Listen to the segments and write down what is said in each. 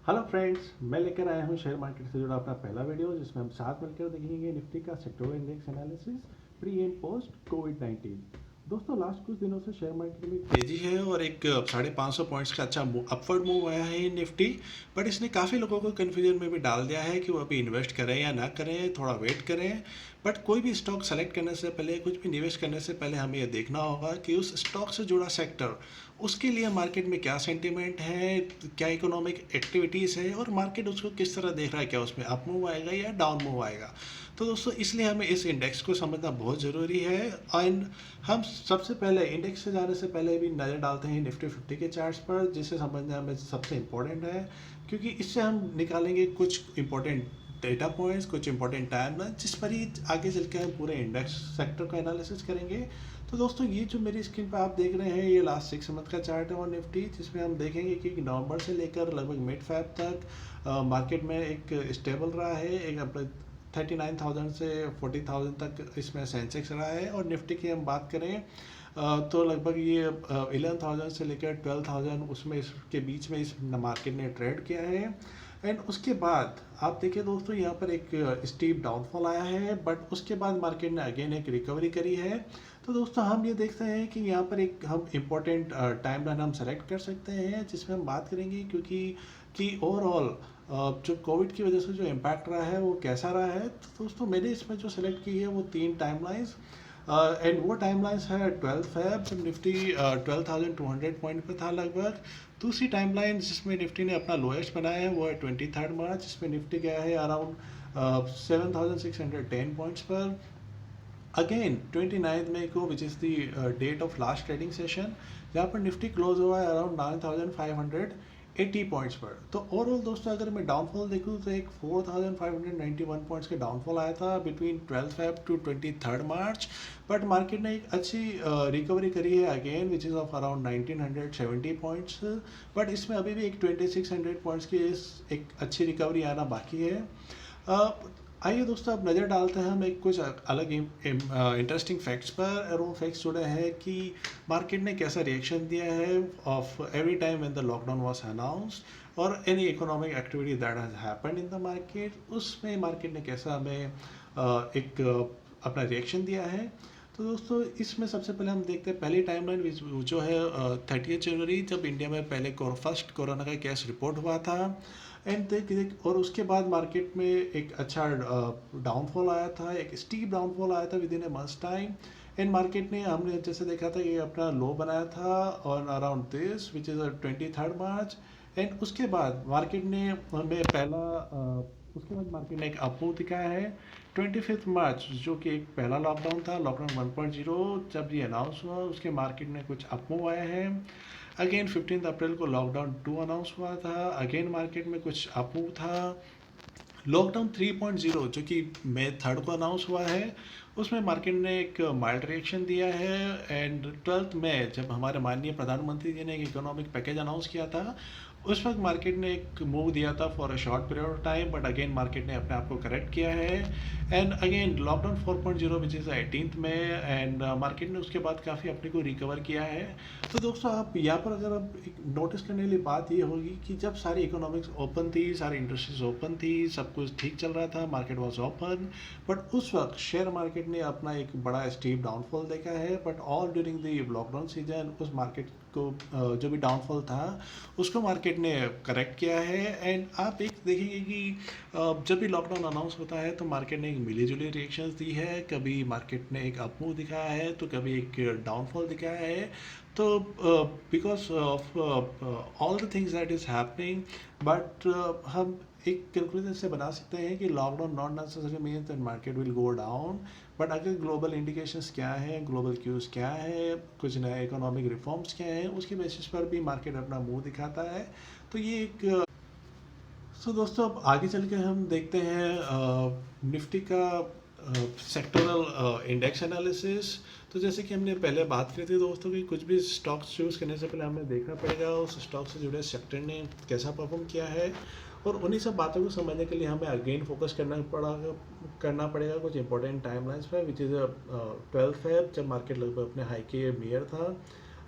Hello friends, मैं लेकर आया हूँ शेयर मार्केट से जुड़ा अपना पहला वीडियो जिसमें हम साथ मिलकर देखेंगे निफ्टी का sectoral index analysis pre and post कोविड-19। दोस्तों, लास्ट कुछ दिनों से शेयर मार्केट में तेजी है और एक 550 पॉइंट्स का अच्छा अपवर्ड मूव आया है निफ्टी। बट इसने काफ़ी लोगों को कन्फ्यूजन में भी डाल दिया है कि वो अभी इन्वेस्ट करें या ना करें, थोड़ा वेट करें। बट कोई भी स्टॉक सेलेक्ट करने से पहले, कुछ भी निवेश करने से पहले हमें ये देखना होगा कि उस स्टॉक से जुड़ा सेक्टर, उसके लिए मार्केट में क्या सेंटिमेंट है, क्या इकोनॉमिक एक्टिविटीज़ है और मार्केट उसको किस तरह देख रहा है, क्या उसमें अप मूव आएगा या डाउन मूव आएगा। तो दोस्तों, इसलिए हमें इस इंडेक्स को समझना बहुत ज़रूरी है। एंड हम सबसे पहले इंडेक्स से जाने से पहले भी नज़र डालते हैं निफ्टी 50 के चार्ट्स पर, जिसे समझना हमें सबसे इम्पोर्टेंट है, क्योंकि इससे हम निकालेंगे कुछ इंपॉर्टेंट डेटा पॉइंट्स, कुछ इंपॉर्टेंट टाइम लाइन, जिस पर ही आगे चल के हम पूरे इंडेक्स सेक्टर का एनालिसिस करेंगे। तो दोस्तों, ये जो मेरी स्क्रीन पर आप देख रहे हैं, ये लास्ट 6 मंथ का चार्ट है और निफ्टी, जिसमें हम देखेंगे कि नवंबर से लेकर लगभग मिड फेब तक मार्केट में एक स्टेबल रहा है। एक अपने 39,000 से 40,000 तक इसमें सेंसेक्स रहा है। और निफ्टी की हम बात करें तो लगभग ये 11,000 से लेकर 12,000 उसमें इसके बीच में इस मार्केट ने ट्रेड किया है। एंड उसके बाद आप देखिए दोस्तों, यहाँ पर एक स्टीप डाउनफॉल आया है, बट उसके बाद मार्केट ने अगेन एक रिकवरी करी है। तो दोस्तों, हम ये देखते हैं कि यहाँ पर एक हम इम्पोर्टेंट टाइम लाइन हम सेलेक्ट कर सकते हैं, जिसमें हम बात करेंगे, क्योंकि कि ओवरऑल जो कोविड की वजह से जो इम्पैक्ट रहा है वो कैसा रहा है। तो दोस्तों, मैंने इसमें जो सेलेक्ट की है वो 3 टाइमलाइंस, एंड वो टाइमलाइंस है 12 फेब, जब निफ्टी 12,200 पॉइंट पे था लगभग। दूसरी टाइमलाइन जिसमें निफ्टी ने अपना लोएस्ट बनाया है वो है 23 मार्च, जिसमें निफ्टी गया है अराउंड 7,610 पॉइंट्स पर। अगेन 29 मई को, which is the date of last trading session, जहाँ पर निफ्टी क्लोज हुआ है अराउंड 9,580 पॉइंट्स पर। तो ओवरऑल दोस्तों, अगर मैं डाउनफॉल देखूँ तो एक 4,591 पॉइंट्स के डाउनफॉल आया था between 12 Feb two 23 March. But market ने एक अच्छी रिकवरी करी है again, which is of around 1,970 points. But इसमें अभी भी एक 2,600 पॉइंट्स की एक अच्छी रिकवरी आना बाकी है। आइए दोस्तों, अब नज़र डालते हैं हम एक कुछ अलग इंटरेस्टिंग फैक्ट्स पर। और वो फैक्ट्स जुड़े हैं कि मार्केट ने कैसा रिएक्शन दिया है of every time when the lockdown was announced और any economic activity that has happened in the market, उसमें मार्केट ने कैसा हमें एक अपना रिएक्शन दिया है। तो दोस्तों, इसमें सबसे पहले हम देखते हैं पहली टाइमलाइन, जो है 30 जनवरी, जब इंडिया में पहले फर्स्ट कोरोना का केस रिपोर्ट हुआ था। एंड और उसके बाद मार्केट में एक अच्छा डाउनफॉल आया था, एक स्टीप डाउनफॉल आया था with in A months time. And market ने, हमने जैसे देखा था, ये अपना लो बनाया था on around this, which is 23 March. And उसके बाद मार्केट ने हमें उसके बाद मार्केट ने एक अपमूव दिखाया है 25 मार्च, जो कि एक पहला लॉकडाउन था, लॉकडाउन 1.0, जब ये अनाउंस हुआ उसके मार्केट में कुछ अपमूव आया है। अगेन 15 अप्रैल को लॉकडाउन 2 अनाउंस हुआ था, अगेन मार्केट में कुछ अपमूव था। लॉकडाउन 3.0, जो कि मई 3 को अनाउंस हुआ है, उसमें मार्केट ने एक माइल्ड रिएक्शन दिया है। एंड 12 मई, जब हमारे माननीय प्रधानमंत्री जी ने एक इकोनॉमिक पैकेज अनाउंस किया था, उस वक्त मार्केट ने एक मूव दिया था for a short period of time, but again market ने अपने आप को करेक्ट किया है। And again lockdown 4.0, which is 18 May, and market ने उसके बाद काफ़ी अपने को रिकवर किया है। तो दोस्तों, आप यहाँ पर अगर आप एक नोटिस करने वाली बात ये होगी कि जब सारी इकोनॉमिक्स ओपन थी, सारी इंडस्ट्रीज ओपन थी, सब कुछ ठीक चल रहा था, मार्केट वॉज ओपन, बट उस वक्त शेयर मार्केट ने अपना एक बड़ा स्टीप डाउनफॉल देखा है। But all during the lockdown season उस मार्केट को जो भी डाउनफॉल था उसको मार्केट ने करेक्ट किया है। एंड आप एक देखेंगे कि जब भी लॉकडाउन अनाउंस होता है तो मार्केट ने एक मिली जुली रिएक्शंस दी है, कभी मार्केट ने एक अपमूव दिखाया है तो कभी एक डाउनफॉल दिखाया है। तो because of all the things that is happening, but हम एक कंक्लूजन से बना सकते हैं कि lockdown not necessary means that market will go down. But अगर ग्लोबल इंडिकेशंस क्या है, ग्लोबल क्यूज क्या है, कुछ नए इकोनॉमिक रिफॉर्म्स क्या हैं, उसकी बेसिस पर भी मार्केट अपना मुंह दिखाता है। तो ये एक दोस्तों, अब आगे चल के हम देखते हैं निफ्टी का सेक्टोरल इंडेक्स एनालिसिस। तो जैसे कि हमने पहले बात की थी दोस्तों कि कुछ भी स्टॉक्स चूज़ करने से पहले हमें देखना पड़ेगा उस स्टॉक से जुड़े सेक्टर ने कैसा परफॉर्म किया है। और उन्हीं सब बातों को समझने के लिए हमें अगेन फोकस करना पड़ेगा कुछ इंपॉर्टेंट टाइमलाइंस पर, विच इज़ 12 फेब, जब मार्केट लगभग अपने हाई के नियर था।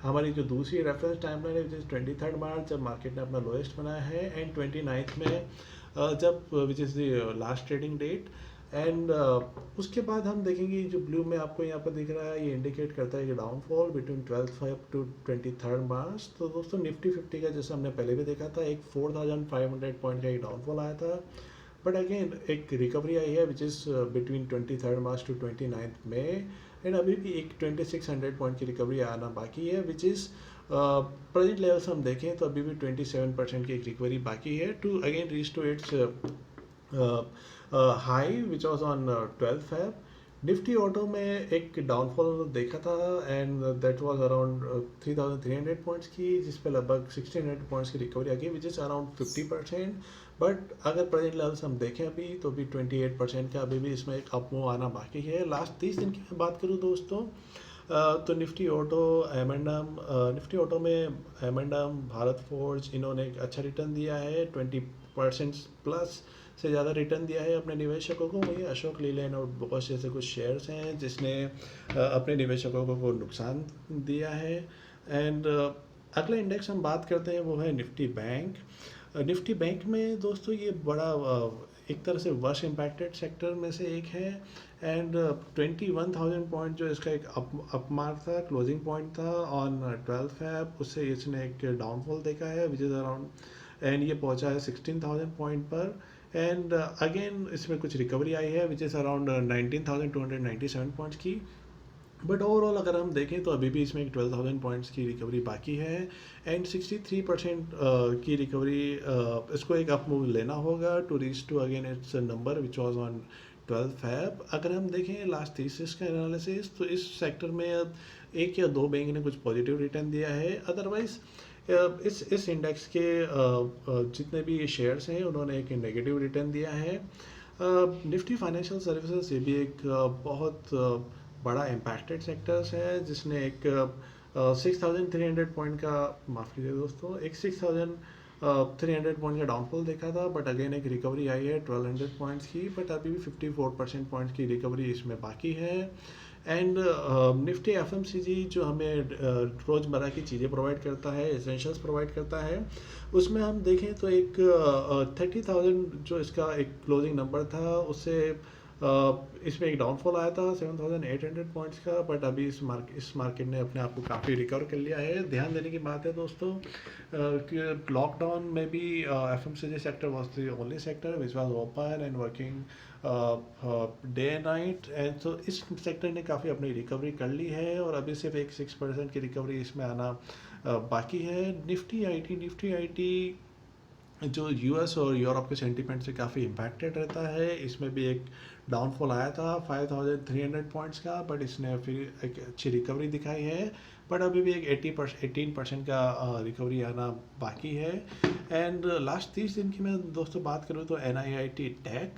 हमारी जो दूसरी रेफरेंस टाइमलाइन है विच इज़ 23 मार्च, जब मार्केट ने अपना लोएस्ट बनाया है, एंड 29 में जब which is the last trading date. And उसके बाद हम देखेंगे जो ब्लू में आपको यहाँ पर दिख रहा है, ये इंडिकेट करता है कि डाउनफॉल बिटवीन 12 Feb टू 23 मार्च। तो दोस्तों निफ्टी 50 का जैसे हमने पहले भी देखा था, एक 4500 पॉइंट का एक डाउनफॉल आया था, बट अगेन एक रिकवरी आई है which is between 23 March to 29 May, and अभी भी एक 2600 पॉइंट की रिकवरी आना बाकी है, विच इज़ प्रेजेंट लेवल से हम देखें तो अभी भी 27% की एक रिकवरी बाकी है to again reach to its high which was on 12 Feb। Nifty auto में एक डाउनफॉल देखा था, and that was around 3300 points की, जिस पे लगभग 1600 पॉइंट्स की रिकवरी आ गई, विच इज़ अराउंड 50%। बट अगर प्रेजेंट लेवल्स हम देखें अभी तो भी 28% का अभी भी इसमें एक अप मूव आना बाकी है। लास्ट 30 दिन की मैं बात करूँ दोस्तों, तो निफ्टी ऑटो, निफ्टी ऑटो में एम भारत फोर्ज, इन्होंने एक अच्छा रिटर्न दिया है, 20% प्लस से ज़्यादा रिटर्न दिया है अपने निवेशकों को। वही अशोक लीलैंड और बहुत जैसे कुछ शेयर्स हैं जिसने अपने निवेशकों को नुकसान दिया है। एंड अगला इंडेक्स हम बात करते हैं वो है निफ्टी बैंक। निफ्टी बैंक में दोस्तों ये बड़ा एक तरह से वर्स्ट इम्पैक्टेड सेक्टर में से एक है, एंड 21,000 पॉइंट जो इसका एक अपमार्क था, क्लोजिंग पॉइंट था ऑन 12 Feb, उससे इसने एक डाउनफॉल देखा है विच इज़ अराउंड, एंड ये पहुंचा है 16,000 पॉइंट पर। एंड अगेन इसमें कुछ रिकवरी आई है विच इज़ अराउंड 19,297 पॉइंट्स की, बट ओवरऑल अगर हम देखें तो अभी भी इसमें एक 12,000 पॉइंट्स की रिकवरी बाकी है, एंड 63% की रिकवरी, इसको एक अप मूव लेना होगा to reach to again its number which was on 12 Feb। अगर हम देखें लास्ट 30 का एनालिसिस, तो इस सेक्टर में अब एक या दो बैंक ने कुछ पॉजिटिव रिटर्न दिया है, अदरवाइज इस इंडेक्स के जितने भी शेयर्स हैं उन्होंने एक नेगेटिव रिटर्न दिया है। निफ्टी फाइनेंशियल सर्विसेज ये भी एक बहुत बड़ा इम्पैक्टेड सेक्टर्स है, जिसने एक 6,300 पॉइंट का, माफ़ कीजिए दोस्तों, एक 6,300 पॉइंट का डाउनफॉल देखा था, बट अगेन एक रिकवरी आई है 1200 पॉइंट्स की, बट अभी भी 54% पॉइंट्स की रिकवरी इसमें बाकी है। एंड निफ्टी एफएमसीजी जो हमें रोज़मर्रा की चीज़ें प्रोवाइड करता है, एसेंशियल्स प्रोवाइड करता है, उसमें हम देखें तो एक 30,000 जो इसका एक क्लोजिंग नंबर था, उससे इसमें एक डाउनफॉल आया था 7,800 पॉइंट्स का, बट अभी इस मार्केट ने अपने आप को काफ़ी रिकवर कर लिया है। ध्यान देने की बात है दोस्तों कि लॉकडाउन में भी FMCG sector was the only sector which was open and working day and night, and तो इस सेक्टर ने काफ़ी अपनी रिकवरी कर ली है, और अभी सिर्फ एक 6% की रिकवरी इसमें आना बाकी है। निफ्टी आईटी जो यूएस और यूरोप के सेंटीमेंट से काफ़ी इम्पैक्टेड रहता है, इसमें भी एक डाउनफॉल आया था 5,300 पॉइंट्स का, बट इसने फिर एक अच्छी रिकवरी दिखाई है, बट अभी भी एक 18% का रिकवरी आना बाकी है। एंड लास्ट 30 दिन की मैं दोस्तों बात करूँ तो NIIT टेक,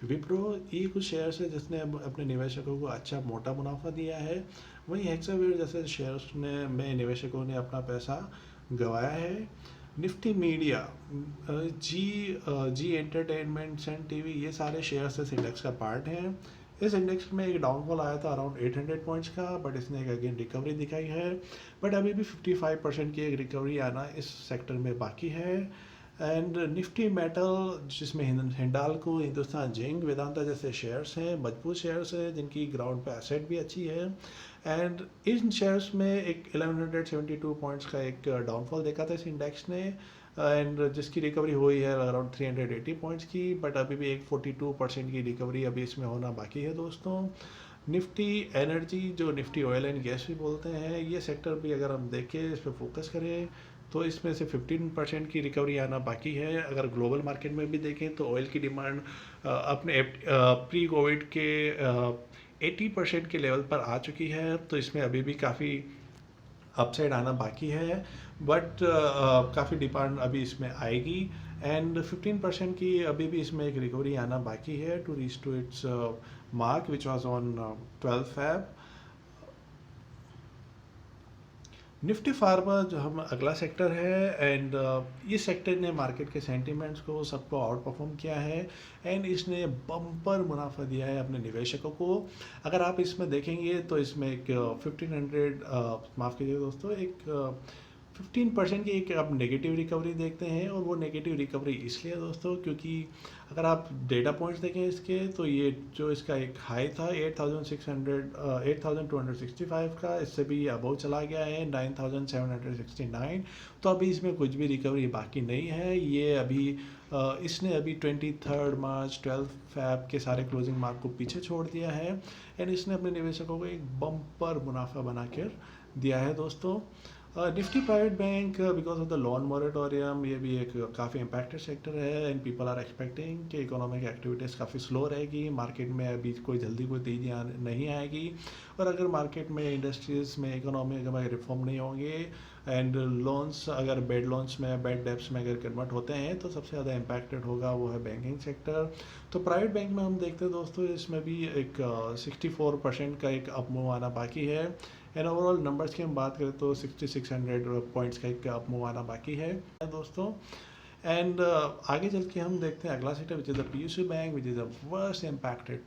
विप्रो, ये कुछ शेयर्स है जिसने अपने निवेशकों को अच्छा मोटा मुनाफा दिया है। वहीं हेक्सावेयर जैसे शेयर्स में निवेशकों ने अपना पैसा गंवाया है। निफ्टी मीडिया, जी एंटरटेनमेंट, सन टीवी, ये सारे शेयर्स इस इंडेक्स का पार्ट हैं। इस इंडेक्स में एक डाउनफॉल आया था अराउंड 800 पॉइंट्स का, बट इसने एक अगेन रिकवरी दिखाई है, बट अभी भी 55% की एक रिकवरी आना इस सेक्टर में बाकी है। एंड निफ्टी मेटल, जिसमें हिंडाल्को, हिंदुस्तान जिंक, वेदांता जैसे शेयर्स हैं, मजबूत शेयर्स हैं जिनकी ग्राउंड पे एसेट भी अच्छी है, एंड इन शेयर्स में एक 1172 पॉइंट्स का एक डाउनफॉल देखा था इस इंडेक्स ने, एंड जिसकी रिकवरी हुई है अराउंड 380 पॉइंट्स की, बट अभी भी एक 42% की रिकवरी अभी इसमें होना बाकी है दोस्तों। निफ्टी एनर्जी, जो निफ्टी ऑयल एंड गैस भी बोलते हैं, ये सेक्टर भी अगर हम देखें, इस पर फोकस करें तो इसमें से 15% की रिकवरी आना बाकी है। अगर ग्लोबल मार्केट में भी देखें तो ऑयल की डिमांड अपने प्री कोविड के 80% के लेवल पर आ चुकी है, तो इसमें अभी भी काफ़ी अपसाइड आना बाकी है, बट काफ़ी डिमांड अभी इसमें आएगी, एंड 15% की अभी भी इसमें एक रिकवरी आना बाकी है to reach to its mark which was on 12 Feb। Nifty pharma जो हम अगला सेक्टर है एंड ये सेक्टर ने मार्केट के सेंटिमेंट्स को सबको आउट परफॉर्म किया है एंड इसने बम्पर मुनाफा दिया है अपने निवेशकों को। अगर आप इसमें देखेंगे तो इसमें एक 1500 माफ़ कीजिए दोस्तों, एक 15% की एक आप नेगेटिव रिकवरी देखते हैं। और वो नेगेटिव रिकवरी इसलिए दोस्तों क्योंकि अगर आप डेटा पॉइंट्स देखें इसके, तो ये जो इसका एक हाई था 8265 का, इससे भी अबव चला गया है 9769। तो अभी इसमें कुछ भी रिकवरी बाकी नहीं है। ये अभी इसने अभी 23 मार्च 12 फैब के सारे क्लोजिंग मार्क को पीछे छोड़ दिया है एंड इसने अपने निवेशकों को एक बम्पर मुनाफा बनाकर दिया है दोस्तों। Nifty private bank because of the loan moratorium, ये भी एक काफ़ी इम्पैक्टेड सेक्टर है एंड पीपल आर एक्सपेक्टिंग कि इकोनॉमिक एक्टिविटीज़ काफ़ी स्लो रहेगी। मार्केट में अभी कोई जल्दी कोई तेज़ी नहीं आएगी। और अगर मार्केट में इंडस्ट्रीज़ में इकोनॉमी में रिफॉर्म नहीं होंगे एंड लोन्स अगर बेड लोन्स में बेड डेब्ट्स में अगर कन्वर्ट होते हैं तो सबसे ज़्यादा इम्पैक्टेड होगा वो है बैंकिंग सेक्टर। तो प्राइवेट बैंक में हम देखते हैं दोस्तों इसमें भी एक 64% का एक अपमूव आना बाकी है एंड ओवरऑल नंबर्स की हम बात करें तो 6600 पॉइंट्स का एक अपमूव आना बाकी है दोस्तों। एंड आगे चल के हम देखते हैं अगला sector which is the PUC bank, which is the worst impacted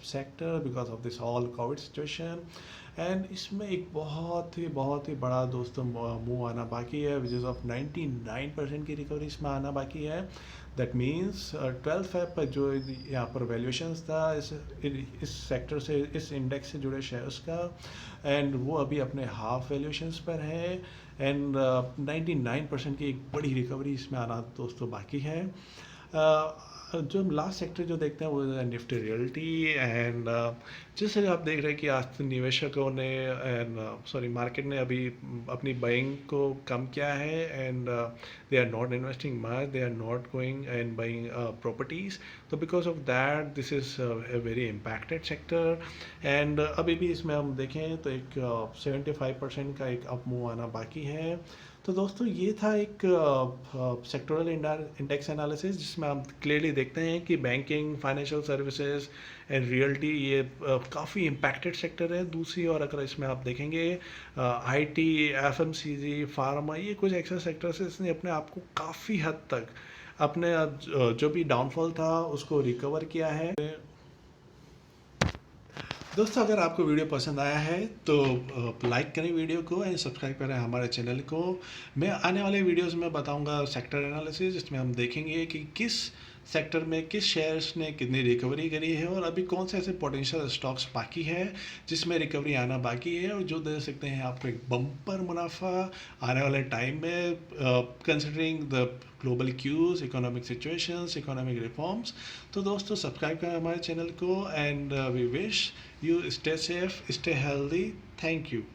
sector because of this all Covid situation. And इसमें एक बहुत ही बड़ा दोस्तों मूव आना बाकी है विच इज़ ऑफ 99% की रिकवरी इसमें आना बाकी है। दैट मीन्स 12 फैब पर जो यहाँ पर वैल्यूएशंस था इस सेक्टर से, इस इंडेक्स से जुड़े शेयर्स का, एंड वो अभी अपने हाफ वैल्यूएशंस पर है एंड 99% की एक बड़ी रिकवरी इसमें आना दोस्तों बाकी है। जो हम लास्ट सेक्टर जो देखते हैं वो है निफ्टी रियल्टी एंड जैसे आप देख रहे हैं कि आज निवेशकों ने एंड मार्केट ने अभी अपनी बाइंग को कम किया है and they are not investing much, they are not going and buying properties. तो because of that this is a very impacted sector and अभी भी इसमें हम देखें तो एक 75% का एक अपमूव आना बाकी है। तो दोस्तों ये था एक सेक्टोरल इंडेक्स एनालिसिस जिसमें हम क्लियरली देखते हैं कि banking, financial services and realty ये काफ़ी इम्पैक्टेड सेक्टर है। दूसरी और अगर इसमें आप देखेंगे आईटी, एफएमसीजी, फार्मा, ये कुछ ऐसे सेक्टर्स हैं जिसने अपने आप को काफ़ी हद तक अपने जो भी डाउनफॉल था उसको रिकवर किया है। दोस्तों अगर आपको वीडियो पसंद आया है तो लाइक करें वीडियो को एंड सब्सक्राइब करें हमारे चैनल को। मैं आने वाले वीडियोस में बताऊंगा सेक्टर एनालिसिस, जिसमें हम देखेंगे कि किस सेक्टर में किस शेयर्स ने कितनी रिकवरी करी है और अभी कौन से ऐसे पोटेंशियल स्टॉक्स बाकी है जिसमें रिकवरी आना बाकी है और जो दे सकते हैं आपको एक बम्पर मुनाफा आने वाले टाइम में, considering the global cues, economic situations, economic reforms. तो दोस्तों सब्सक्राइब करें हमारे चैनल को and we wish you stay safe, stay healthy. Thank you.